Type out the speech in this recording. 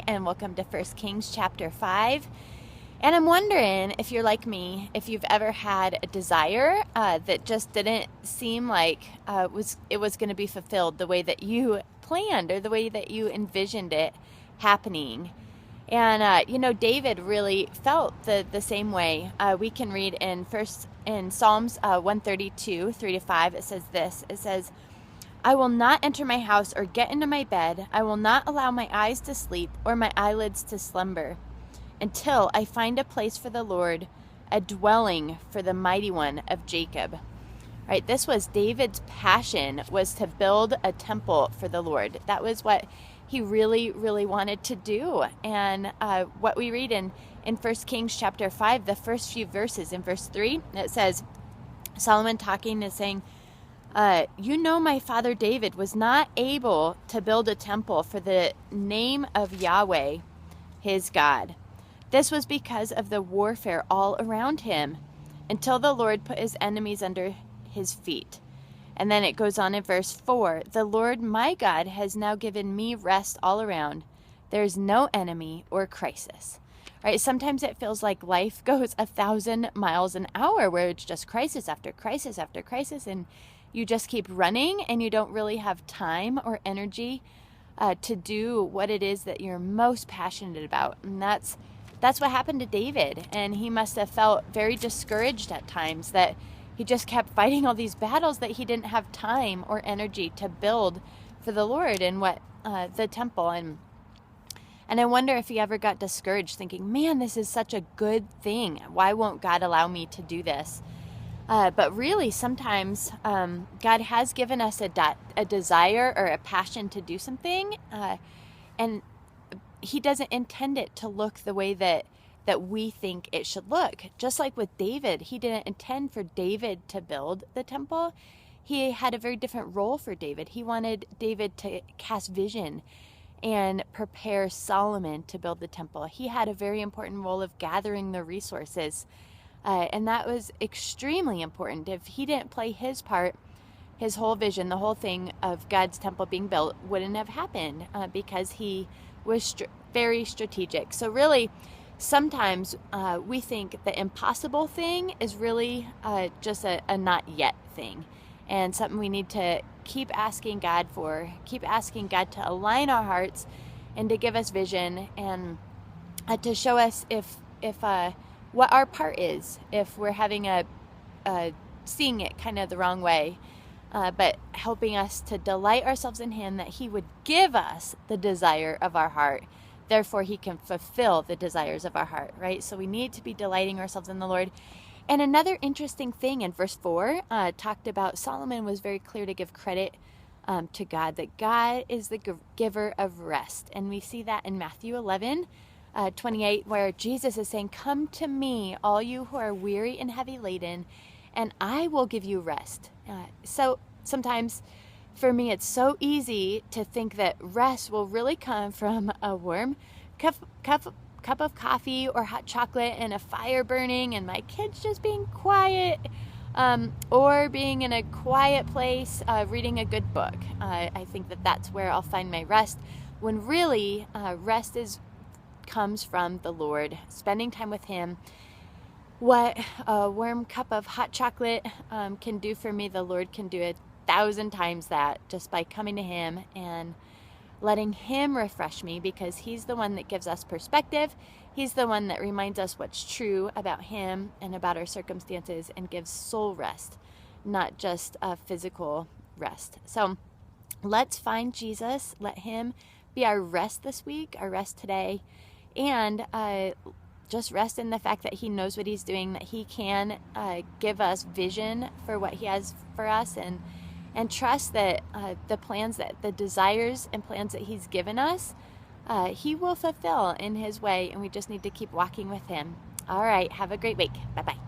and welcome to 1 Kings chapter 5. And I'm wondering if you're like me, if you've ever had a desire that just didn't seem like it was going to be fulfilled the way that you planned or the way that you envisioned it happening. And David really felt the same way. We can read in Psalms 132, 3-5. It says this. It says, "I will not enter my house or get into my bed. I will not allow my eyes to sleep or my eyelids to slumber until I find a place for the Lord, a dwelling for the mighty one of Jacob." Right? This was David's passion, was to build a temple for the Lord. That was what he really, really wanted to do. And what we read in 1 Kings chapter 5, the first few verses, in verse 3, it says, Solomon talking is saying, my father David was not able to build a temple for the name of Yahweh, his God. This was because of the warfare all around him, until the Lord put his enemies under his feet. And then it goes on in verse 4, "The Lord my God has now given me rest all around. There is no enemy or crisis." Right? Sometimes it feels like life goes 1,000 miles an hour, where it's just crisis after crisis after crisis, and you just keep running and you don't really have time or energy to do what it is that you're most passionate about. And that's what happened to David. And he must have felt very discouraged at times, that he just kept fighting all these battles that he didn't have time or energy to build for the Lord and the temple. And I wonder if he ever got discouraged, thinking, man, this is such a good thing. Why won't God allow me to do this? But really, sometimes God has given us a desire or a passion to do something, and he doesn't intend it to look the way that we think it should look. Just like with David, he didn't intend for David to build the temple. He had a very different role for David. He wanted David to cast vision and prepare Solomon to build the temple. He had a very important role of gathering the resources. And that was extremely important. If he didn't play his part, his whole vision, the whole thing of God's temple being built wouldn't have happened because he was very strategic. So really, sometimes we think the impossible thing is really just a not yet thing, and something we need to keep asking God for, keep asking God to align our hearts and to give us vision and to show us if what our part is, if we're having seeing it kind of the wrong way, but helping us to delight ourselves in him, that he would give us the desire of our heart. Therefore, he can fulfill the desires of our heart, right? So we need to be delighting ourselves in the Lord. And another interesting thing in verse 4 talked about, Solomon was very clear to give credit to God, that God is the giver of rest. And we see that in Matthew 11:28, where Jesus is saying, "Come to me, all you who are weary and heavy laden, and I will give you rest." So sometimes for me, it's so easy to think that rest will really come from a warm cup of coffee or hot chocolate and a fire burning and my kids just being quiet, or being in a quiet place reading a good book. I think that's where I'll find my rest, when really rest comes from the Lord, spending time with him. What a warm cup of hot chocolate can do for me, the Lord can do 1,000 times that, just by coming to him and letting him refresh me, because he's the one that gives us perspective. He's the one that reminds us what's true about him and about our circumstances, and gives soul rest, not just a physical rest. So let's find Jesus. Let him be our rest this week, our rest today, and just rest in the fact that he knows what he's doing, that he can give us vision for what he has for us, and trust that the desires and plans that he's given us, he will fulfill in his way, and we just need to keep walking with him. All right, have a great week. Bye-bye.